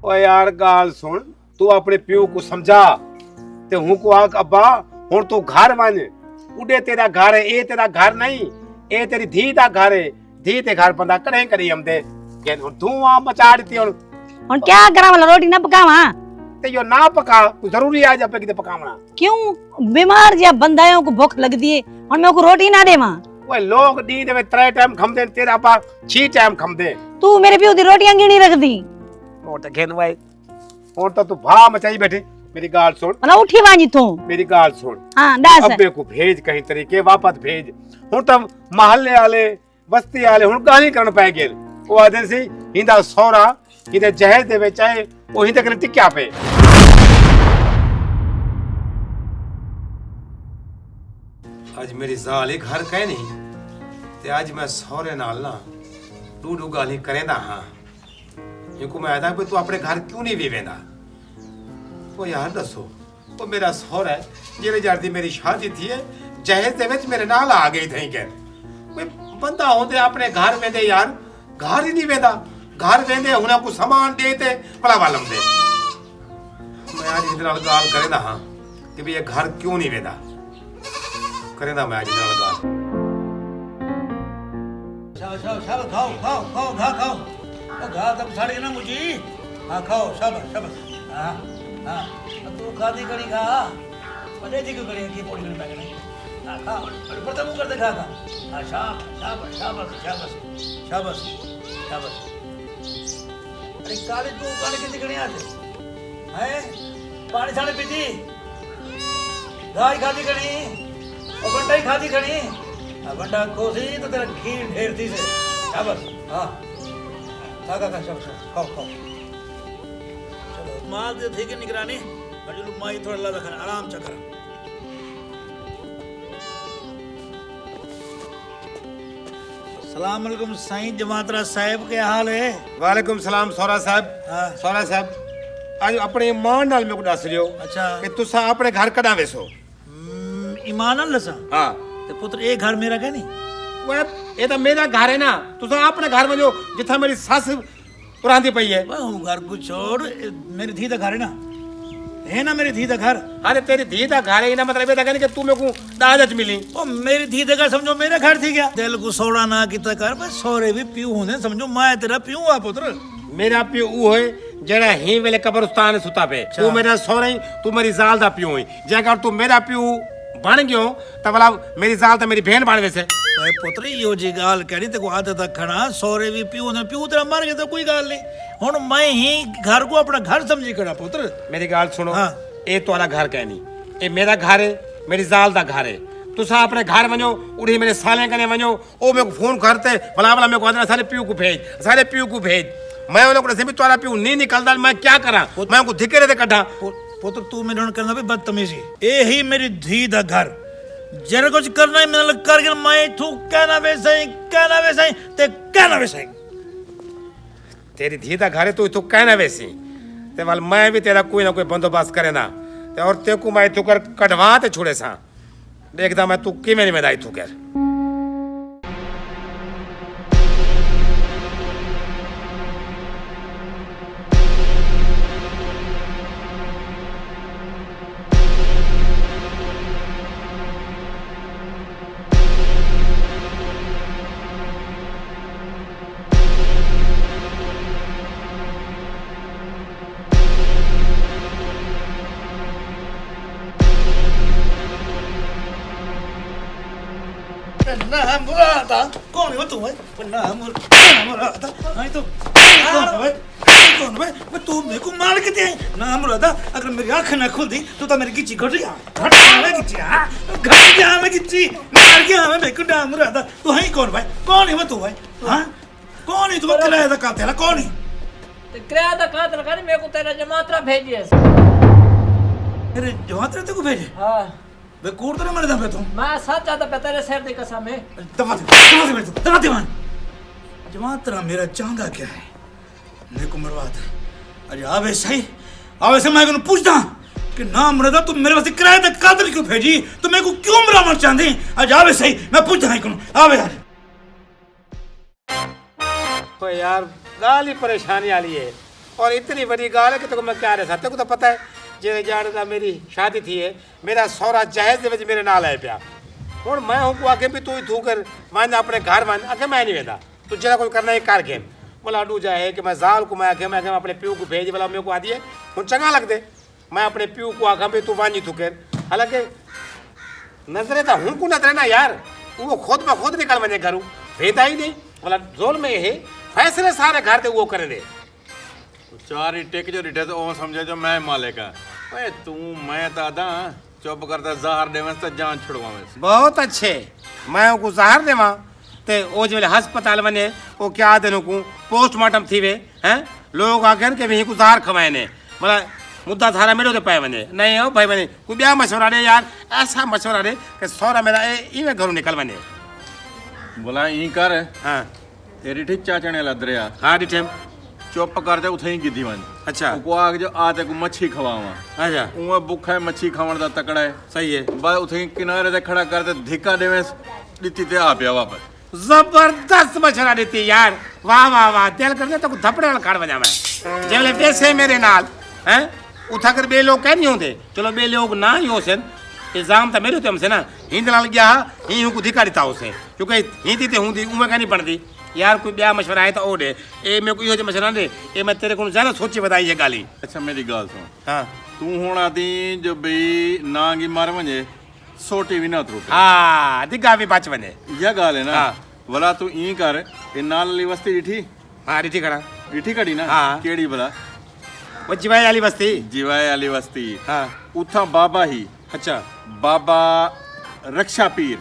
ओ यार गाल सुन, तू अपने प्यो को समझा ते हूं को आख अब्बा हुन तू घर वन। उडे तेरा घर है, ए तेरा घर नहीं, ए तेरी धी दा घर है। धी ते घर बंदा करें करी हमदे के हुन तू आ मचा दी हुन क्या करा वाला रोटी ना पकावा ते यो ना पका जरूरी आज अपने किते पकावना। क्यों बीमार या बंदायों को भूख लगदी है और मैं को रोटी ना देवा। ओए लोग दी दे 3 टाइम खमदे, तेरा अब्बा 6 टाइम खमदे। तू मेरे प्यो दी रोटियां गिनी रख दी और तो घेन भाई और तो तू भा मचाई बैठे। मेरी गाल सुन, भला उठी वानी तू। मेरी गाल सुन, हां दस अब्बे को भेज कहीं तरीके वापस भेज। हुन तो महल्ले वाले बस्ती वाले हुन गाली करन पै गए। ओ आदे सी हिंदा सोरा हिंदे जहर दे विच आए ओ हिंदे कने टिक्या पे। आज मेरी जाल एक घर कह नहीं ते आज मैं सोरे नाल ना डूडू गाली करेंदा। हां इनको मैं आदा पे तू अपने घर क्यों नहीं वेवेंदा। ओ यार दसो ओ मेरा सोहरा है जेरे जार दी मेरी शादी थी है जहेज दे विच मेरे नाल आ गई थई के कोई बंदा होंदे अपने घर में दे यार घर ही नहीं वेंदा। घर वेंदे हुना को सामान दे ते भला वालम दे। मैं आज इधर नाल गाल करेंदा हां कि भी ये घर क्यों नहीं वेंदा करेंदा। मैं आज इधर नाल गाल शाबाश खाओ खाओ खाओ खा खाओ घा तब साड़ी ना मुझे। हाँ खाओ शाबाश शाबाश। हाँ हाँ तू खादी कड़ी खा पता थी क्यों कड़ी की पोड़ी में पैकने। हाँ खा बर्तन मुंह करते खा खा। हाँ शाबाश शाबाश शाबाश शाबाश शाबाश। अरे काले तू काले कितनी कड़ी आते हैं पानी साड़े पीती गाय खादी कड़ी और बंडा ही खादी कड़ी। बंडा खोसी तो तेरा खीर ढेर थी से। शाबाश हाँ खा खा खा शाबाश खाओ खाओ। चलो माल दे थी कि निगरानी बजू माई थोड़ा ला रखना आराम से कर। अस्सलाम वालेकुम साईं जमातरा साहब क्या हाल है। वालेकुम सलाम सोहरा साहब। हाँ। सोहरा साहब आज अपने ईमान नाल मेरे को दस लियो अच्छा कि तुसा अपने घर कदा वेसो। ईमान अल्लाह हां ते पुत्र एक घर मेरा क्या नहीं वो ये तो मेरा घर है ना। तुसा अपने घर में जो जिथा मेरी सस पुरांदी पई है। वो घर को छोड़ मेरी धी दा घर है ना मेरी धी दा घर। अरे तेरी धी दा घर है ना मतलब ये कहने कि तू मेरे को दादत मिली। ओ मेरी धी दा घर समझो मेरा घर थी क्या। दिल को सोड़ा ना किता कर बस सोरे भी प्यू होने समझो मैं तेरा प्यू आ पुत्र। मेरा प्यो वो है जेड़ा ही वेले कब्रिस्तान सुता पे। तू मेरा सोहरा ही तू मेरी जाल दा प्यो है। जेकर तू मेरा प्यो बन गयो तो भला मेरी जाल तो मेरी बहन बन वैसे। भाई पुत्र यो जी गाल कहनी ते को आदत रखना सोरे भी प्यू ने प्यू तेरा मर गया तो कोई गाल नहीं। हुन मैं ही घर को अपना घर समझी करा पुत्र। मेरी गाल सुनो हाँ। ये तोरा घर कहनी ये मेरा घर है मेरी जाल दा घर है। तुसा अपने घर वनो उड़ी मेरे साले कने वनो ओ मेरे को फोन करते भला भला मेरे को आदना सारे प्यू को भेज सारे प्यू को भेज। मैं उन लोगों से भी तोरा प्यू नहीं निकलदा मैं क्या करा मैं उनको धिकेरे दे कढा। पुत्र तू मेरे करना भी बदतमीजी ए ही मेरी धी दा घर जरा कुछ करना ही मेरे कर के मैं तू कहना वैसा ही ते कहना वैसा ही। तेरी धी दा घर है तू कहना वैसी ते वाल मैं भी तेरा कोई ना कोई बंदोबस्त करे ना ते और ते को मैं तू कर कढवा ते छोड़े सा देखदा मैं तू किवें नहीं मेदाई तू कर। ना मुरादा कौन है तू भाई ना मुरादा नहीं तो कौन भाई तू मेरे को मार के दे ना मुरादा अगर मेरी आंख ना खुल दी तो मेरी गिच्ची घट गया घट गया मैं गिच्ची मार गया मैं मेरे को ना मुरादा तू है कौन भाई कौन है तू भाई हां कौन है तू किराए दा कातिल कौन है ते किराए दा कातिल कर मेरे को तेरा जमातरा भेजिए मेरे जमातरा ते को भेजे हां वे कूड़ तो नहीं मरदा पे तू मैं सच आता पे तेरे सिर दी कसम है। दबा दे जमातरा मेरा चांदा क्या है मेरे को मरवा दे। अरे आवे से मैं को पूछता कि ना मरदा तू मेरे वास्ते किराए तक कातिल क्यों भेजी तो मेरे को क्यों मराना चाहती। आज आवे सही मैं पूछता है आवे यार। तो यार गाली परेशानी वाली है और इतनी बड़ी गाल है कि तेको मैं क्या रह सकता, तेको तो पता है जे जान मेरी शादी थी है, मेरा सौरा जहेज दे विच मेरे नाल आए पिया। हुण मैं हूँ आगे भी तू ही थू कर वन अपने घर वन, आगे मैं नहीं वेंदा, तू जरा कोई करना है कर के बोला अडू जाए कि मैं जाल को मैं आखे अपने प्यू को भेज बोला मेरे को आदि है हूँ चंगा लग दे, मैं अपने प्यू को आखा भी तू वानी थू कर। हालांकि नजरे तो हूँ को नजरे ना यार, वो खुद ब खुद निकल वने घरू भेदा ही नहीं, बोला जोल में है फैसले सारे घर ते वो करे दे। चार ही टेक जो रिठे तो ओ समझे जो मैं मालिक है। ओए तू मैं दादा चुप करता जहर देवे तो जान छुड़वावे। बहुत अच्छे, मैं उनको जहर देवा ते ओ जो अस्पताल वने वो क्या दिन को पोस्टमार्टम थी वे हैं लोग आखन के वही को जहर खवाए ने, बोला मुद्दा थारा मेरे तो पाए वने नहीं हो भाई बने कोई ब्याह मशवरा दे यार, ऐसा मशवरा दे कि सौरा मेरा इवें घरों निकल वने। बोला ई कर हाँ तेरी ठीक चाचने लद रहा। हाँ डिटेम चुप कर जा उथे ही गिद्धी वन। अच्छा को आग जो आते को मच्छी खवावा। अच्छा उवे भूखा है मच्छी खावन दा तकड़ा है। सही है, बस उथे किनारे ते खड़ा कर दे धिक्का देवे लीती ते आ पिया वापस। जबरदस्त मशवरा देती यार, वाह वाह वाह, दिल कर दे तो थपड़े वाला खाड़ बजा मैं जेले पैसे मेरे नाल हैं उठा कर बे लोग कह नहीं होंगे, चलो बे लोग ना ही हो सन इल्जाम तो मेरे हमसे ना हिंद नाल गया ही को धिक्का देता उसे क्योंकि हिंदी ते हूँ उमें कह नहीं बनती यार। कोई ब्याह मशवरा है तो ओ दे ए मेरे को यो मशवरा दे ए मैं तेरे को ज्यादा सोची बताई ये गाली। अच्छा मेरी गाल सुन, हाँ तू हुण आती जो बई नांगी मार वने सोटी भी ना त्रुट। हाँ दिग्गा भी बच बने यह गाल है ना। हाँ। बोला तू ई कर ए नाल वाली बस्ती डिठी। हाँ रिठी करा डिठी कड़ी ना। हाँ। केड़ी बोला वो जिवाई वाली बस्ती। जीवाए वाली बस्ती। हाँ उथा बाबा ही अच्छा बाबा रक्षा पीर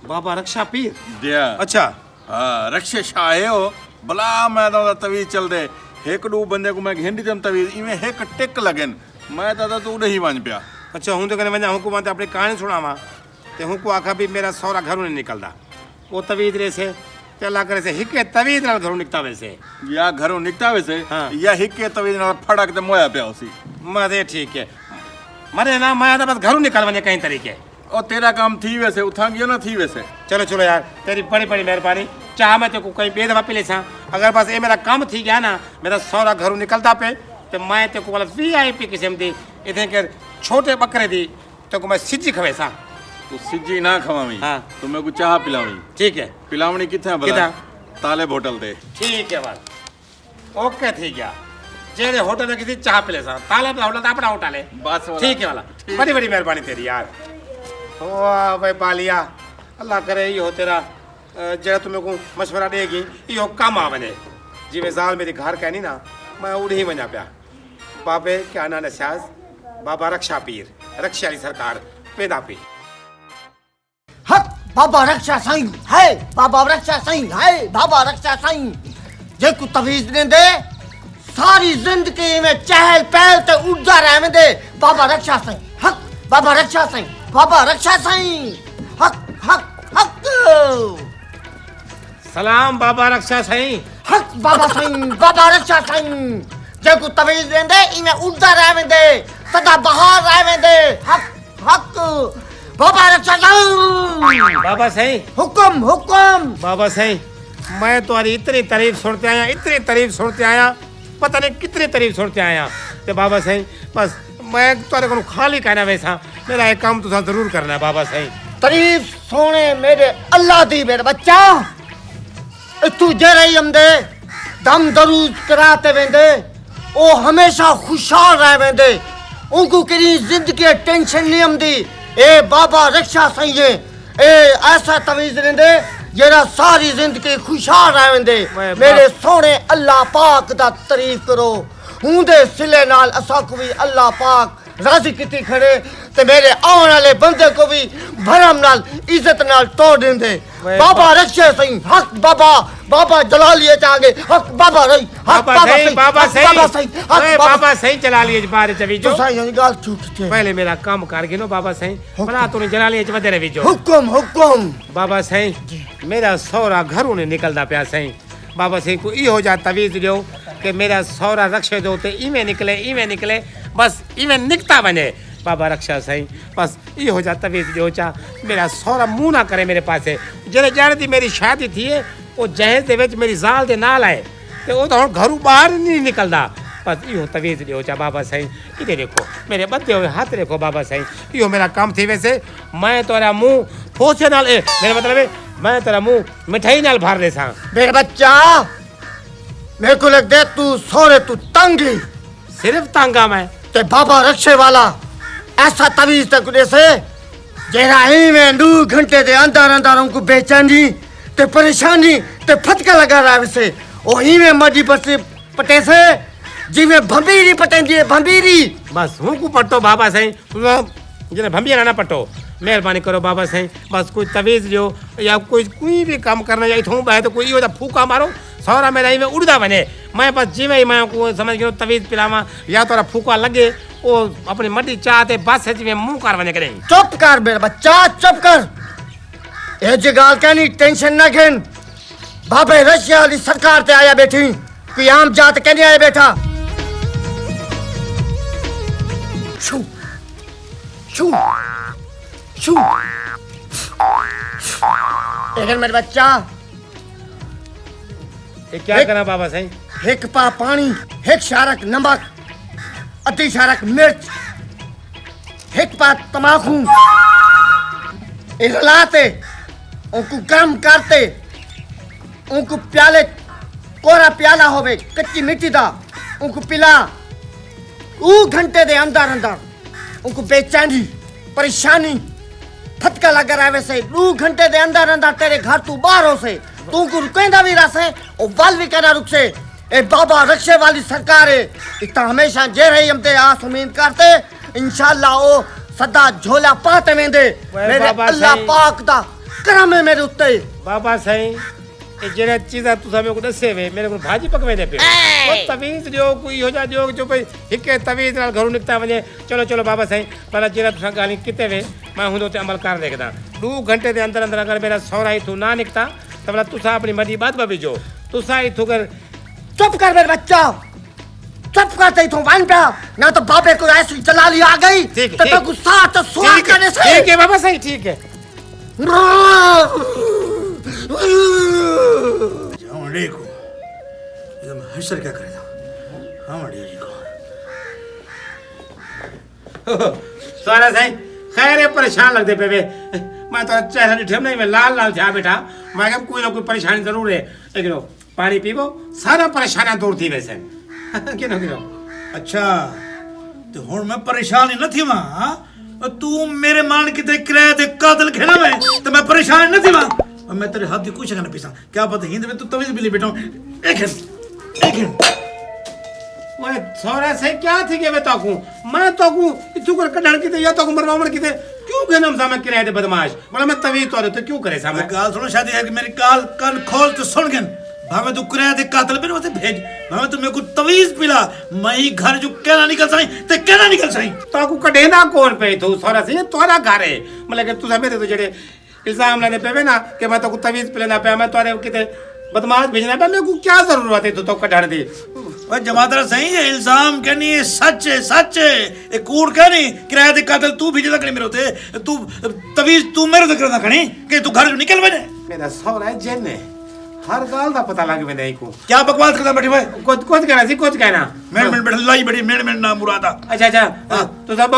बाबा रक्षा पीर। दिया। अच्छा हाँ रक्षे शाह है हो भला मैं तो तवीज चल दे एक दो बंदे को मैं घेंडी तम तवीज इवें एक टिक लगन मैं दादा तू नहीं वन पिया। अच्छा हूँ तो कहने वञा हूँ को मां अपनी कहानी सुनावा ते हूँ को आखा भी मेरा सौरा घरों नहीं निकलता वो तवीज रे से ते अल्लाह करे से हिके तवीज नाल घरों निकता वैसे या घरों निकता वैसे। हाँ। या हिके तवीज नाल फड़क ते मोया पिया उसी मरे ठीक है मरे ना मैं तो बस घरों निकल वने कहीं तरीके। और तेरा काम थी वैसे उठा गया ना थी वैसे। चलो चलो यार तेरी बड़ी बड़ी मेहरबानी, चाह मैं तेको कहीं बेदवा पे ले सा अगर बस ये मेरा काम थी गया ना मेरा सौरा घरों निकलता पे तो मैं तेको वाला VIP किस्म दी इतने कर छोटे बकरे दी तेको मैं सिज्जी खवे सा। तू सिज्जी ना खवावी। हाँ। तो मैं को चाह पिलावी। ठीक है पिलावनी किथे भला किथा? ताले होटल दे। ठीक है बस ओके ठीक है जेरे होटल में किसी चाह पिले सा ताले पे होटल अपना होटल है बस वाला। ठीक है वाला बड़ी बड़ी मेहरबानी तेरी यार। वाह भाई बालिया अल्लाह करे यो तेरा जरा तुम्हें को मशवरा देगी यो काम आ बने जिਵੇਂ ज़ाल मेरी घर कहनी ना मैं उड़ ही वञा पिया बाबे क्या ना नसाज बाबा रक्षा पीर रक्षा वाली सरकार पैदा पी। हक बाबा रक्षा साईं है बाबा रक्षा साईं है बाबा रक्षा साईं जेको तवीज ने दे सारी जिंदगी में चहल पहल ते उड़दा रहने दे बाबा रक्षा साईं हक बाबा रक्षा साईं बाबा रक्षा साईं हक हक हक सलाम बाबा रक्षा सही हक बाबा साईं बाबा रक्षा साईं जेको तवीज ने दे इमे उड़दा रहने दे सदा बहार रहने दे हक हक बाबा रक्षा साईं बाबा सही हुक्म हुक्म बाबा सही मैं तुम्हारी इतनी तारीफ सुनते आया पता नहीं कितनी तारीफ सुनते आया ते बाबा सही बस मैं तुम्हारे को खाली कहना वैसा मेरा एक काम तुसा जरूर करना है बाबा सही। तारीफ सोने मेरे अल्लाह दी मेरे बच्चा तू जरे हमदे दम दरूद कराते वेंदे ओ हमेशा खुशहाल रह वेंदे उनको किसी जिंदगी टेंशन नहीं हमदी ए बाबा रक्षा सही है ए ऐसा तवीज देंदे जरा सारी जिंदगी खुशहाल रह वेंदे मेरे सोने अल्लाह पाक दा तारीफ करो हुंदे सिले नाल असा को भी अल्लाह पाक राजी किती खड़े ते मेरे आने वाले बंदे को भी भरम नाल इज्जत नाल तोड़ देंदे बाबा रक्षा सही हक बाबा बाबा जलालिए जागे हक बाबा रही हक बाबा सही चला लिए बारे चवी जो तो सही गाल झूठ थे पहले मेरा काम कर गिनो बाबा सही भला तूने जला लिए वधे रही जो हुक्म हुक्म बाबा सही मेरा सौरा घरों ने निकलदा पिया सही बाबा सही को ई हो जा तवीज दियो कि मेरा सौरा रक्षे दो ते इवें निकले बस इवें निकता बने बाबा रक्षा सही बस ये हो जाता तवीज दियो चा मेरा सौरा मुंह ना करे मेरे पास जरे जाने दी मेरी शादी थी वो जहेज दे विच मेरी जाल दे नाल आए ते वो तो हुण घरू बाहर नहीं निकलदा बस इहो तवीज़ ॾियो चा बाबा साईं इधे देखो मेरे बदे हुए हाथ देखो बाबा साईं इहो मेरा काम थी वैसे मैं तोरा मुंह फोसे नाल मेरा मतलब है मैं तेरा मुंह मिठाई नाल भर दे सा मेरे बच्चा मेरे को लगता है तू सोरे तू तंगी सिर्फ तांगा मैं ते बाबा रक्षे वाला ऐसा तवीज तक से जेरा ही में 2 घंटे दे अंदर अंदर उनको बेचैनी ते परेशानी ते फटका लगा रहा है वैसे ओ ही में मजी बस पटे से जी में भंबीरी पटेंदी है भंबीरी बस हूँ को पट्टो बाबा साईं जने भंबिया ना पट्टो मेहरबानी करो बाबा साईं बस कोई तवीज़ ॾियो या कोई भी काम करना चाहिए थूं बाहे तो कोई इहो फूका मारो सौरा मेरा में उड़दा वने मैं बस जिਵੇਂ ही मैं को समझ गयो तवीज़ पिलावा या तोरा फूका लगे वो अपनी मड्डी चाह ते बस जिਵੇਂ मुंह कर वने करे चुप कर मेरा बच्चा चुप कर ए जी गाल कहनी टेंशन ना घेन बाबे रशिया वाली सरकार ते आया बैठी कोई आम जात कहने आया बैठा छू छू छू लेकिन मेरे बच्चा ये क्या करना बाबा साईं एक पा पानी एक शारक नमक अति शारक मिर्च एक पा तमाकू हिलाते उनको गर्म करते उनको प्याले कोरा प्याला होवे कच्ची मिट्टी दा उनको पिला 2 घंटे दे अंदर अंदर उनको बेचैनी परेशानी फटका लगा रहा है वैसे 2 घंटे दे अंदर अंदर तेरे घर तू बाहर हो से तू को रुकेंदा भी रसे और बल भी करा रुक से ए बाबा रक्षे वाली सरकार है इतना हमेशा जे रही हम ते आस उम्मीद करते इंशाल्लाह ओ सदा झोला पाते वेंदे मेरे बाबा अल्लाह साईं। पाक दा करम है मेरे उत्ते बाबा साईं ये जड़ा चीज़ा तुसा मेरे को दसे वे मेरे को भाजी पकवेंदे पे वो तवीज़ ॾियो कोई हो जा ॾियो जो भाई हिके तवीज़ नाल घरू निकता वने चलो चलो बाबा साईं भला जड़ा तुसा गाली किते वे मैं हुंदो ते अमल कर देखदा 2 घंटे दे अंदर अंदर अगर मेरा सौरा ही तू ना निकता तो भला तुसा अपनी मडी बात बबिजो तुसा ही तू कर चुप कर मेरे बच्चा चुप करते ही तू वन पे ना तो बाबे को ऐसी जलाली आ गई ठीक है, तो ठीक। गुस्सा तो सुहा ठीक करने से है बाबा साईं ठीक है जावड़े को एकदम हसर क्या करे था हाँ मड़िया जी को सारा साईं खैर है परेशान लगते पे वे मैं तो चेहरा डिठम नहीं मैं लाल लाल था बैठा मैं कहा कोई ना कोई परेशानी जरूर है लेकिन पानी पीवो सारा परेशानियां दूर थी वैसे क्यों अच्छा तो हुन मैं परेशान ही न थी मां हाँ? और तू मेरे मान किते किराए दे कातिल खेना में तो मैं परेशान न थी मां और मैं तेरे हाथ दी कुछ ना पीसा क्या पता हिंद में तू तवीज भी ले बैठा एक ओए छोरा से क्या थी के मैं तो को तू कर कढण की या तो को मरवावण की क्यों गनम सा मैं किराए दे बदमाश मतलब मैं तवीज तो क्यों करे सा मैं गाल सुनो शादी है कि मेरी काल कान खोल के सुन गन भावे तू किराए दे कातिल पे मत भेज भावे तू मेरे को तवीज पिला मैं ही घर जो कहना निकल साई ते कहना निकल साई तो को कढेना कौन पे तू छोरा से ये तोरा घर है मतलब कि तू मेरे तो जड़े इल्जाम लेने पे ना कि मैं तो को तवीज पिलाना पे मैं तोरे किते बदमाश भेजना पे मेरे को क्या जरूरत है तो कढण दी भाई जमादार सही है इल्जाम कहनी है सच है एक कूड़ कहनी किराए दे कातिल तू भी जदा मेरे होते तू तवीज तू मेरे तो करना खणी कि तू घर जो निकल वने मेरा छोरा है जेने हर गाल दा पता लग वेंदा इको क्या बकवास करता बैठी भाई कुछ कुछ कहना मेन बैठ लाई बड़ी मेन ना मुरादा अच्छा तो सब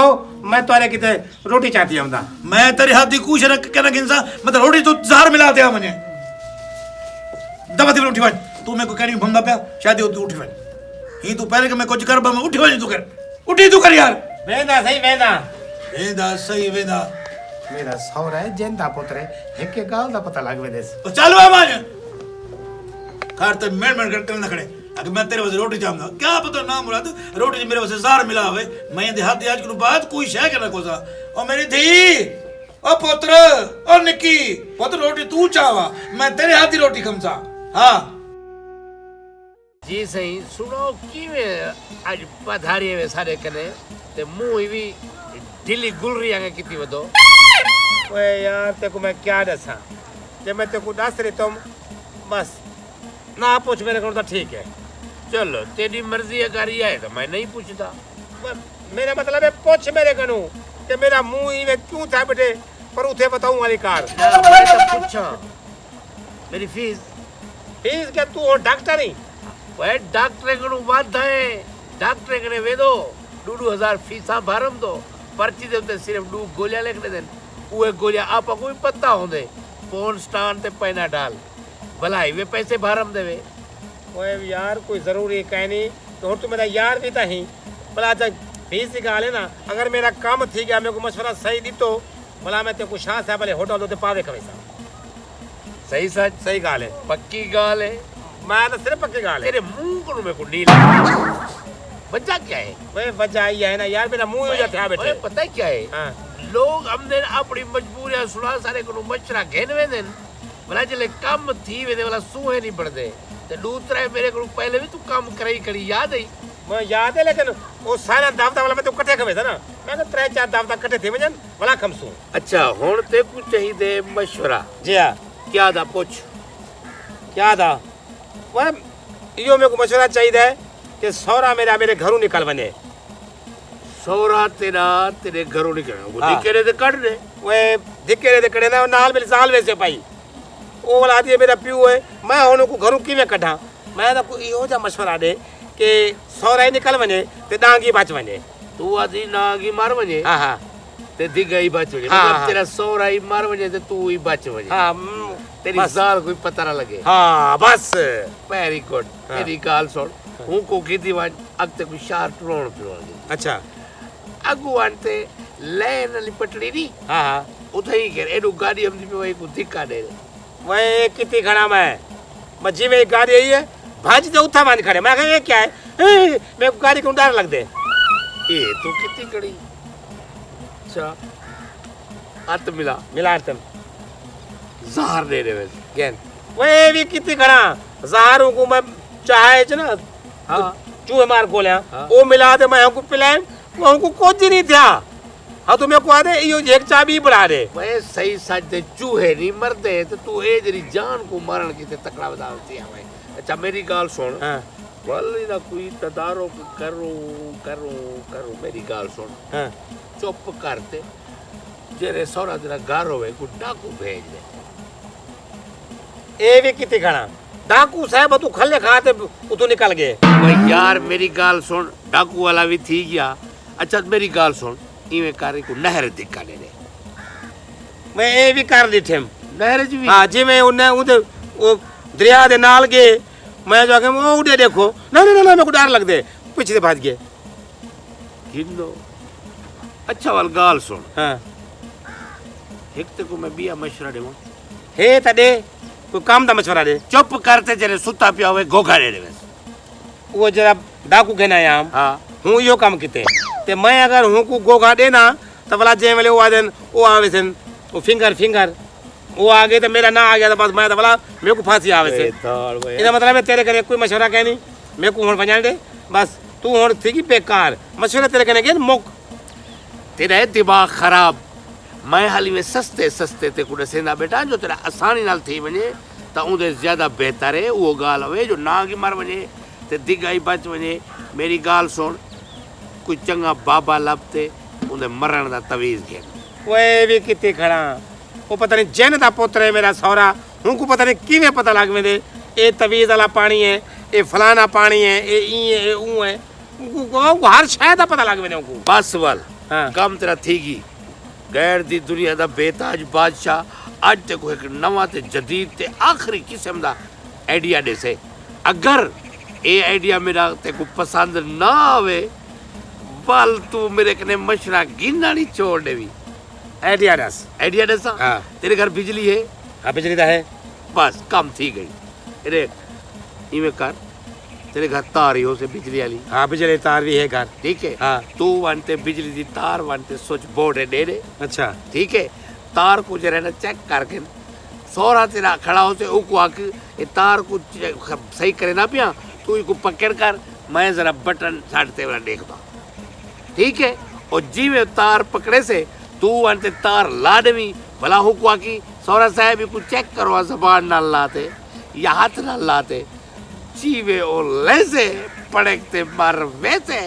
मैं तोरे किते रोटी चाहती आंदा मैं तेरे हाथ दी कुछ रख के ना गिनसा मतलब रोटी तो जहर मिला दे मने दबा दे उठी भाई तू मेरे को कहनी भंगा पे शादी तू उठी भाई ही तू पहले कि मैं कुछ कर बा मैं उठी भाई उठी तू कर यार वेंदा सही वेदा मेरा सौरा है जेंदा पुत्र एक गाल दा पता लग वेंदेस तो चल वा मान खार ते मेन करते ना खड़े अगर मैं तेरे वजह रोटी जामदा क्या पता ना मुराद रोटी मेरे वजह जहर मिला होवे मैं दे हाथ आज को बात कोई शय करना कोसा ओ मेरी धी ओ पुत्र ओ निक्की पुत्र रोटी तू चावा मैं तेरे हाथ दी रोटी खमसा हां जी सही सुनो किवे आज पधारी वे सारे कने ते मुंह भी ढिली गुलरी आगे किती वदो ओए यार तेको मैं क्या दसा जे मैं तेको दस रही तुम बस ना पूछ मेरे को तो ठीक है चलो तेरी मर्जी अगर ये है तो मैं नहीं पूछता मेरा मतलब है पूछ मेरे कनु कि मेरा मुंह ही में क्यों था बेटे पर उठे बताऊं वाली कार मैं तो पूछा मेरी फीस क्या तू हो डॉक्टर ही वह डॉक्टर को वादा है डॉक्टर कने वेदो 2,000 फीसा भरम दो पर्ची दे उते सिर्फ 2 गोलियां लिखने देन उहे गोलियां आपा को भी पता होंदे फोन स्टान ते पैना डाल भलाई वे पैसे भरम देवे ओए यार कोई जरूरी कह नहीं तो तू मेरा यार भी था ही भला जब फीस की गाल है ना अगर मेरा काम थी गया मेरे को मशवरा सही दी तो भला मैं तेरे को शाह साहब वाले होटल दो पावे कवैसा सही सच सही गाल है पक्की गाल है मैं तो सिर्फ पक्की गाल है तेरे मुंह को मेरे को नील वजह क्या है वे वजह ही है ना यार मेरा मुंह हो जाता है ओए, बेटे पता है क्या है हाँ लोग हमने अपनी मजबूरियां सुना सारे को मशरा घेन वेंदे भला जले काम थी वेंदे वाला सूहे नहीं पड़दे ते दूसरा मेरे को पहले भी तू काम करई करी याद है मैं याद है लेकिन वो सारा दावता वाला मैं तो कट्ठे कवे था ना मैं तो 3-4 दावता कट्ठे थे वजन भला खमसू अच्छा हुन ते कुछ चाहिए मशवरा जी हाँ क्या था पूछ क्या था वह यो मेरे को मशवरा चाहिए कि सौरा मेरा मेरे घरों निकल बने सौरा तेरा तेरे घरों निकल वो हाँ। निकले ते कट दे वे दिखे रहे कड़े ना नाल मेरे साल वैसे पाई वो वाला आदि मेरा प्यू है मैं होने को घरों किवें कढा मैं तो कोई यो जा मशवरा दे कि सौरा ही निकल वने ते डांगी बच वने तू आदि नागी मार वने हाँ हाँ ते दिगा ही बच वने हाँ, मतलब हाँ। तेरा सौरा ही मार वने ते तू ही बच वने हाँ तेरी बस। जाल कोई पता ना लगे हाँ बस वेरी गुड हाँ। मेरी गाल सुन हूं को की दीवान अब तक शार टरोण पिरोण अच्छा अगुवान ते लैन वाली पटड़ी नी हाँ हाँ उथे ही कर एडू गाड़ी हमदी पे वही को धिक्का दे वह कितनी खड़ा मैं जी में गाड़ी आई है भाजी तो उठा मान खड़े मैं कहा ये क्या है मेरे को गाड़ी को डर लग दे ए तू कितनी कड़ी अच्छा आत मिला तुम जहर दे दे वैसे गेन वह भी कितनी खड़ा जहारों को मैं चाहे च ना हाँ चूहे मार गोलियां हाँ। वो मिला दे मैं हमको पिलाए वो हमको कुछ नहीं था हाँ तो मेरे को आ दे यो एक चाबी बढ़ा दे मैं सही सच दे चूहे नहीं मरदे तो तू ए जरी जान को मारण की ते तकड़ा बतावती है भाई अच्छा मेरी गाल सुन हाँ वाली ना कोई तदारुक करो मेरी गाल सुन हाँ चुप करते जेरे सौरा तेरा घर होवे को डाकू भेज दे ये भी कितनी खड़ा डाकू साहब तू खल्ले खाते उतो निकल गए भाई यार मेरी गाल सुन डाकू वाला भी थी गया अच्छा मेरी गाल सुन इवे कारी को नहर दिक्का दे दे मैं ये भी कर दी ठेम नहर जी भी हाँ जी मैं उन्हें उधर वो दरिया दे नाल गए मैं जाके वो उठे देखो ना ना ना मेरे को डर लग दे पीछे से भाग गए गिनो अच्छा वाल गाल सुन हाँ एक ते को मैं बिया मशरा देवा हे तडे कोई काम दा मशवरा दे चुप करते जरे सुता पिया हुए गोगा दे दे बस वो जरा डाकू कहना है हम हाँ हूँ यो काम किते ते मैं अगर हूँ को गोगा देना तो भला जे वाले वो आ देन वो आवे सन वो फिंगर वो आ गए तो मेरा ना आ गया तो बस मैं तो भला मेरे को फांसी आवे से इसका मतलब है तेरे करे कोई मशवरा कह नहीं मेरे को हुन बजाने दे बस तू हुन थी की बेकार मशवरा तेरे कने के मुक तेरा है दिमाग खराब मैं हाली में सस्ते ते कुछ सेंदा बेटा जो तेरा आसानी नाल थी वने तो उदे ज्यादा बेहतर है वो गाल होवे जो ना की मर वने ते दिगाई बच वने मेरी गाल सुन कोई चंगा बाबा लभते उदे मरण दा तवीज के वो भी कितनी खड़ा वो पता नहीं जैन दा पुत्र है मेरा सौरा हूँ को पता नहीं किवें पता लग में दे ये तवीज वाला पानी है ये फलाना पानी है ये ई है ये ऊ है उनको हर शायद दा पता लग में दे उनको बस वाल हाँ काम तेरा थीगी गैर दी दुनिया दा बेताज बादशाह आज तक एक नवा ते जदीद ते आखिरी किस्म दा आइडिया दे से अगर ये आइडिया मेरा ते को पसंद ना आवे बल तू मेरे कने मशरा गिनना नहीं छोड़ देवी आइडिया दस आइडिया दे सा हाँ। तेरे घर बिजली है हाँ बिजली दा है बस काम थी गई अरे इवे कर तेरे घर तार ही हो से बिजली वाली हाँ बिजली तार भी है घर ठीक है हाँ। तू वनते बिजली दी तार वनते स्विच बोर्ड है दे दे अच्छा ठीक है तार को जरा ना चेक करके सौरा तेरा खड़ा हो से ऊको आके ये तार को सही करे ना पिया तू इसको पकड़ कर मैं जरा बटन छाटते वाला देखता ठीक है और जीवे तार पकड़े से तू अंते तार लाडवी भला हुको आकी सौरा साहब को चेक करवा जबान ना लाते या हाथ ना लाते जीवे और लेसे पड़कते मर वैसे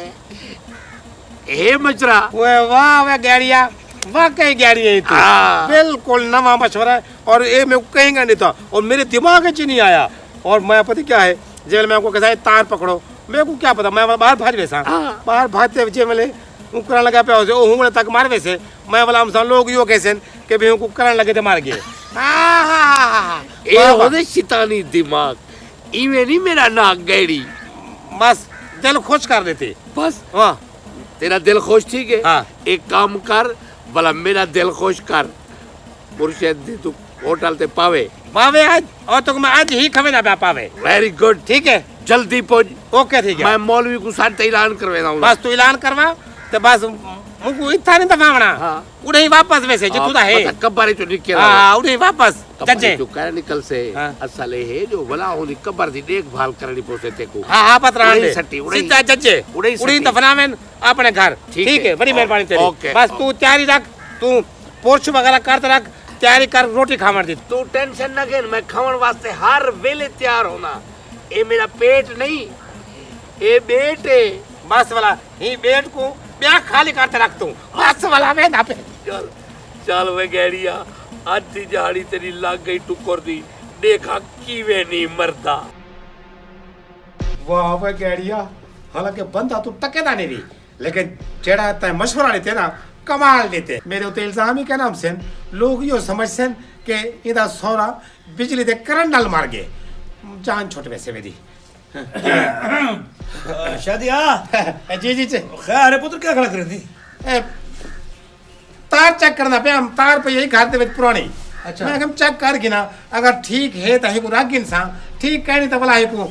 हे मचरा वो वाह वे गैरिया वाकई गैरी है तू हाँ। बिल्कुल नवा मशवरा है और ये मैं कहेंगे नहीं था और मेरे दिमाग में नहीं आया और मैं पता क्या है जेल मैं को कैसा तार पकड़ो मेरे को क्या पता मैं बाहर भाज वैसा बाहर भाजते जे मेले करन लगा पे हो हूं तक मार वैसे मैं वाला हम लोग यो कैसे के भी को करन लगे ते मार गए ए होदे शैतानी दिमाग इवे नहीं मेरा नाक गैड़ी बस दिल खुश कर देते बस हां तेरा दिल खुश ठीक है हाँ। एक काम कर भला मेरा दिल खुश कर मुर्शिद दी तू होटल ते पावे पावे आज और तो मैं आज ही खवे ना पावे वेरी गुड ठीक है जल्दी पहुंच ओके ठीक है मैं मौलवी को साथ ऐलान करवेदा हूं बस तू ऐलान करवा तो बस मुको इतना नहीं दफावना हाँ। उड़े ही वापस वैसे जितू दा है कब्बारे चो निकल हां उड़े ही वापस जजे जो कह निकल से हाँ। असले है जो भला होनी कब्र दी देखभाल करनी पोसे ते को हां पत रहने उड़े सट्टी, उड़े सीधा जजे उड़े उड़ी सट्टी। दफनावेन अपने घर ठीक ठीक है। है बड़ी मेहरबानी तेरी ओके, बस तू तैयारी रख तू पोर्च वगैरह करते रख तैयारी कर रोटी खावन दी तू टेंशन न कर मैं खावन वास्ते हर वेले तैयार होना ए मेरा पेट नहीं ए बेट है बस वाला ही बेड को ब्याह खाली करते रख तू बस वाला मैं ना पे चल चल वे गैड़िया आज दी झाड़ी तेरी लग गई टुकर दी देखा कीवे नहीं मरदा वाह वे गैड़िया हालांकि बंदा तू टकेदा नहीं भी लेकिन जेड़ा तय मशवरा लेते ना कमाल लेते मेरे उते इल्जाम ही कहना हमसे लोग यो समझते कि इदा सोरा बिजली दे करंट नाल मार गए जान छोटे वैसे मेरी शादिया जी जी खैर है पुत्र क्या खड़ा करे थी ए, तार चेक करना पे हम तार पे यही घर दे विच पुरानी अच्छा। मैं हम चेक कर गिना अगर ठीक है तो ही को रख गिन सा ठीक कहनी तो भला ही को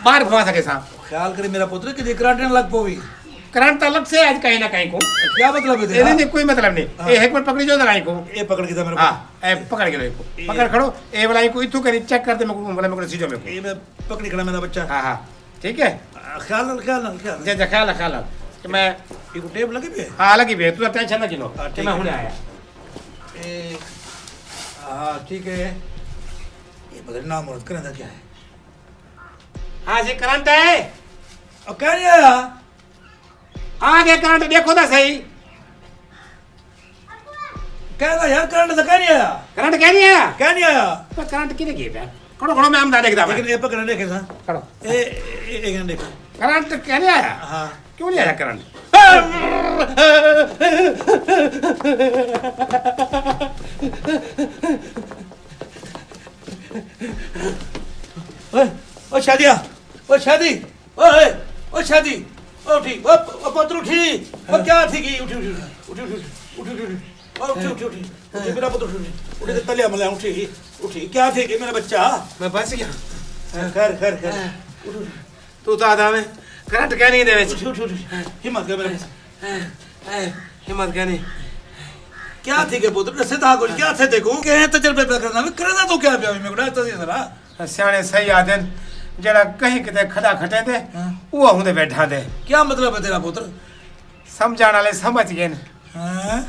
बाहर घुमा सके सा ख्याल करे मेरा पुत्र कि करंट न लग पोवी करंट तो अलग से आज कहीं ना कहीं को क्या मतलब है ये तेरा नहीं कोई मतलब नहीं ए एक मिनट पकड़ी जो जरा को ये पकड़ के था मेरे हां को ए पकड़ के को पकड़ खड़ो ए वाला को इथु करी चेक करते मैं को बोला मैं को सीजो में ये मैं पकड़ी खड़ा मेरा बच्चा हां हां ठीक है ख्याल जे जे ख्याल कि मैं ये को टेप लगी पे हां लगी बे तू टेंशन ना गिनो हाँ, कि ठीक मैं है। हुने आया ए हां ठीक है ये बदल नाम मुराद करना क्या है हां जी करंट है अब क्या नहीं आया आगे करंट देखो ना सही कहना यार करंट तो क्या नहीं आया करंट क्या नहीं आया क्या नहीं आया तो करंट किने की बे खड़ो खड़ो मैं आमदा देखदा मैं लेकिन ये पकड़ देखे था खड़ो एक देख करंट क्या नहीं आया हाँ क्यों नहीं आया करंट ओ शादिया ओ शादी ओए ओ शादी ओ उठी ओ पुत्र उठी ओ क्या थी की उठी उठी उठी उठी उठी उठी ओ उठी उठी उठी उठी मेरा पुत्र उठी उठी तो तलिया मले उठी उठी क्या थी कि मेरा बच्चा मैं बच गया खैर खैर खैर उठ तू तो आधा में करंट क्या नहीं देवे उठ उठ उठ हिम्मत कर मेरा हिम्मत क्या नहीं क्या थी के पुत्र से था कुछ क्या थे देखो के तजर्बे पे करना करना तो क्या पे मैं गुड़ा तो जरा सियाने सही आदन जरा कहीं किते खड़ा खटे दे वो हुंदे बैठा दे क्या मतलब है तेरा पुत्र समझाने वाले समझ गए हैं